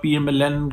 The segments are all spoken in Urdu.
PMLN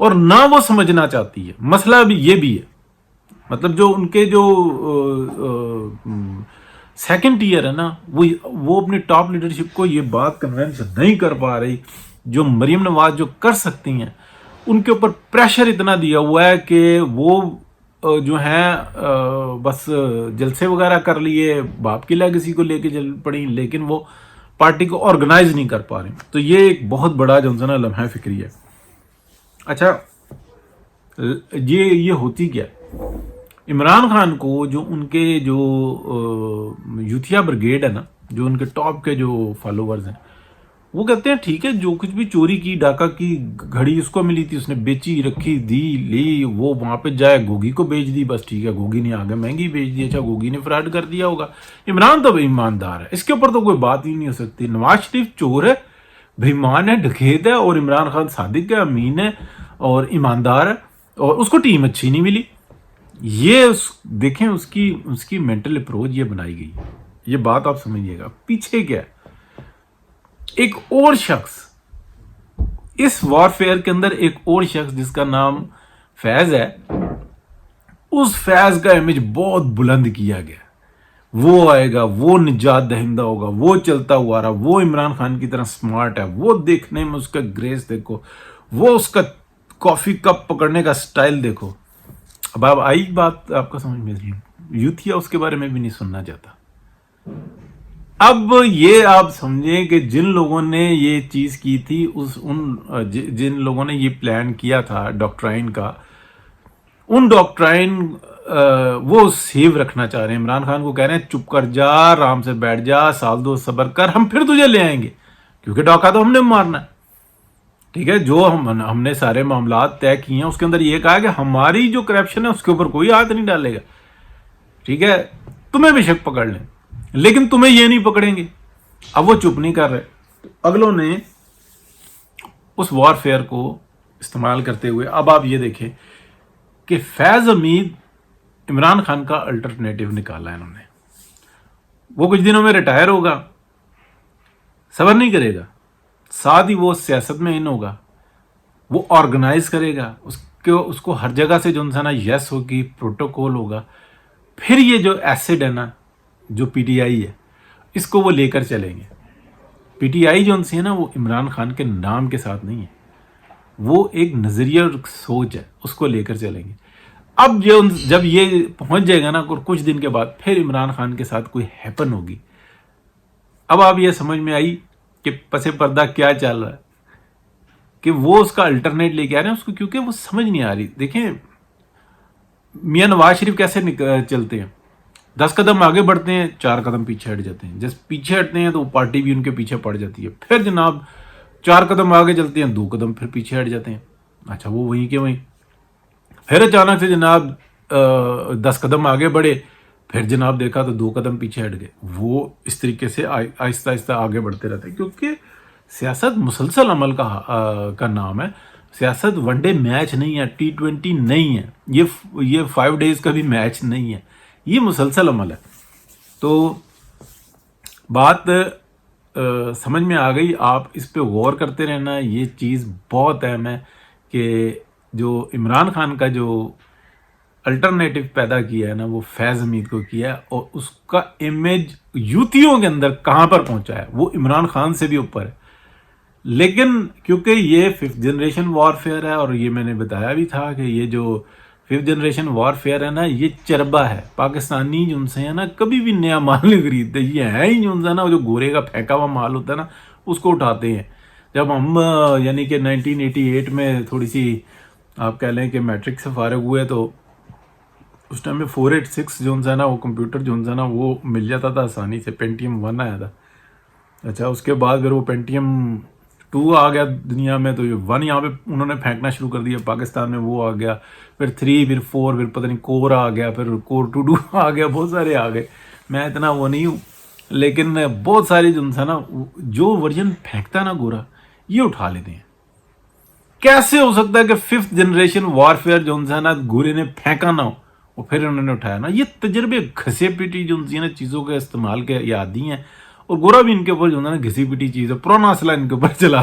اور نہ وہ سمجھنا چاہتی ہے. مسئلہ بھی یہ بھی ہے, مطلب جو ان کے جو سیکنڈ ٹیئر ہے نا, وہ اپنی ٹاپ لیڈرشپ کو یہ بات کنونس نہیں کر پا رہی. جو مریم نواز جو کر سکتی ہیں, ان کے اوپر پریشر اتنا دیا ہوا ہے کہ وہ جو ہیں بس جلسے وغیرہ کر لیے, باپ کی لیگسی کو لے کے چل پڑی, لیکن وہ پارٹی کو آرگنائز نہیں کر پا رہی. تو یہ ایک بہت بڑا جو ہے نا لمحہ فکری ہے. اچھا, یہ ہوتی کیا, عمران خان کو جو ان کے جو یوتھیا بریگیڈ ہے نا, جو ان کے ٹاپ کے جو فالوورز ہیں, وہ کہتے ہیں ٹھیک ہے جو کچھ بھی چوری کی, ڈاکہ کی گھڑی اس کو ملی تھی, اس نے بیچی, رکھی, دی, لی, وہ وہاں پہ جائے گوگی کو بیچ دی, بس ٹھیک ہے, گوگی نے آگے مہنگی بیچ دی. اچھا, گوگی نے فراڈ کر دیا ہوگا. عمران تو ایماندار ہے, اس کے اوپر تو کوئی بات ہی نہیں ہو سکتی. نواز شریف چور ہے, بےمان ہے, ڈکیت ہے, اور عمران خان صادق ہے, امین ہے اور ایماندار ہے, اور اس کو ٹیم اچھی نہیں ملی. یہ دیکھیں اس کی مینٹل اپروچ یہ بنائی گئی. یہ بات آپ سمجھیے گا پیچھے کیا ہے. ایک اور شخص اس وارفیئر کے اندر, ایک اور شخص جس کا نام فیض ہے, اس فیض کا امیج بہت بلند کیا گیا. وہ آئے گا, وہ نجات دہندہ ہوگا, وہ چلتا ہوا رہا, وہ عمران خان کی طرح سمارٹ ہے, وہ دیکھنے میں اس کا گریس دیکھو, وہ اس کا کافی کپ پکڑنے کا سٹائل دیکھو. اب آپ آئی بات آپ کا سمجھ میں, یوتھیا اس کے بارے میں بھی نہیں سننا چاہتا. اب یہ آپ سمجھیں کہ جن لوگوں نے یہ چیز کی تھی, جن لوگوں نے یہ پلان کیا تھا ڈاکٹرائن کا, ان ڈاکٹرائن وہ سیو رکھنا چاہ رہے ہیں. عمران خان کو کہہ رہے ہیں چپ کر جا, آرام سے بیٹھ جا, سال دو صبر کر, ہم پھر تجھے لے آئیں گے, کیونکہ ڈاکہ تو ہم نے مارنا ہے. ٹھیک ہے, جو ہم نے سارے معاملات طے کیے ہیں, اس کے اندر یہ کہا کہ ہماری جو کرپشن ہے اس کے اوپر کوئی ہاتھ نہیں ڈالے گا. ٹھیک ہے, تمہیں بے شک پکڑ لیں, لیکن تمہیں یہ نہیں پکڑیں گے. اب وہ چپ نہیں کر رہے. اگلوں نے اس وارفیئر کو استعمال کرتے ہوئے اب آپ یہ دیکھیں کہ فیض حمید عمران خان کا الٹرنیٹو نکالا ہے انہوں نے. وہ کچھ دنوں میں ریٹائر ہوگا, صبر نہیں کرے گا, ساتھ ہی وہ سیاست میں ان ہوگا, وہ آرگنائز کرے گا, اس کو ہر جگہ سے جو نا یس ہوگی, پروٹوکول ہوگا. پھر یہ جو ایسڈ ہے نا, جو پی ٹی آئی ہے, اس کو وہ لے کر چلیں گے. پی ٹی آئی جو ہے نا, وہ عمران خان کے نام کے ساتھ نہیں ہے, وہ ایک نظریہ اور سوچ ہے, اس کو لے کر چلیں گے. اب جب یہ پہنچ جائے گا نا, کچھ دن کے بعد پھر عمران خان کے ساتھ کوئی ہیپن ہوگی. اب آپ یہ سمجھ میں آئی کہ پس پردہ کیا چل رہا ہے, کہ وہ اس کا الٹرنیٹ لے کے آ رہے ہیں اس کو, کیونکہ وہ سمجھ نہیں آ رہی. دیکھیں میاں نواز شریف کیسے چلتے ہیں, 10 قدم آگے بڑھتے ہیں, 4 قدم پیچھے ہٹ جاتے ہیں. جس پیچھے ہٹتے ہیں تو وہ پارٹی بھی ان کے پیچھے پڑ جاتی ہے. پھر جناب 4 قدم آگے چلتے ہیں, 2 قدم پھر پیچھے ہٹ جاتے ہیں. اچھا, وہ وہیں کے وہیں. پھر اچانک سے جناب 10 قدم آگے بڑھے, پھر جناب دیکھا تو 2 قدم پیچھے ہٹ گئے. وہ اس طریقے سے آہستہ آہستہ آگے بڑھتے رہتے ہیں, کیونکہ سیاست مسلسل عمل کا نام ہے. سیاست ون ڈے میچ نہیں ہے, T20 نہیں ہے, یہ 5 days کا بھی میچ نہیں ہے, یہ مسلسل عمل ہے. تو بات سمجھ میں آ گئی. آپ اس پہ غور کرتے رہنا. یہ چیز بہت اہم ہے کہ جو عمران خان کا جو الٹرنیٹو پیدا کیا ہے نا, وہ فیض حمید کو کیا ہے, اور اس کا امیج یوتھیوں کے اندر کہاں پر پہنچا ہے, وہ عمران خان سے بھی اوپر ہے. لیکن کیونکہ یہ 5th جنریشن وارفیئر ہے, اور یہ میں نے بتایا بھی تھا کہ یہ جو 5th جنریشن وارفیئر ہے نا, یہ چربہ ہے. پاکستانی جو ان سے ہے نا, کبھی بھی نیا مال نہیں خریدتے. یہ ہے ہی جو ان سے نا, جو گورے کا پھینکا ہوا مال ہوتا ہے نا, اس کو اٹھاتے ہیں. جب ہم یعنی کہ 1988 میں تھوڑی سی آپ کہہ لیں کہ میٹرک سے فارغ ہوئے, تو اس ٹائم میں 486 جو ہے نا, وہ کمپیوٹر جو ہے نا, وہ مل جاتا تھا آسانی سے. پینٹیم 1 آیا تھا. اچھا, اس کے بعد پھر وہ پینٹیم 2 آ گیا دنیا میں, تو یہ 1 یہاں پہ انہوں نے پھینکنا شروع کر دیا پاکستان میں. وہ آ گیا, پھر 3, پھر 4, پھر پتہ نہیں کور آ گیا, پھر کور 2 آ گیا, بہت سارے آ گئے. میں اتنا وہ نہیں ہوں, لیکن بہت ساری جو ہے نا, جو ورژن پھینکتا ہے نا گورا, یہ اٹھا لیتے ہیں. کیسے ہو سکتا ہے کہ 5th جنریشن وارفیئر جو ہے نا, گورے نے پھینکا نہ ہو, وہ پھر انہوں نے اٹھایا نا. یہ تجربے گھسے پیٹی جو نا چیزوں کے استعمال کے عادی ہیں, اور گورا بھی ان کے اوپر جو ہے نا گھسی پٹی چیز ہے، پرانا اسلحہ ان کے اوپر چلا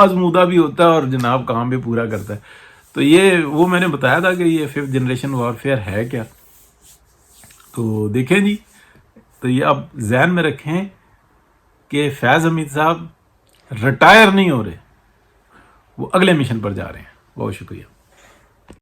آزمودہ بھی ہوتا ہے اور جناب کام بھی پورا کرتا ہے. تو یہ وہ میں نے بتایا تھا کہ یہ 5th جنریشن وارفیئر ہے کیا. تو دیکھیں جی، تو یہ آپ ذہن میں رکھیں کہ فیض حمید صاحب ریٹائر نہیں ہو رہے، وہ اگلے مشن پر جا رہے ہیں. بہت شکریہ.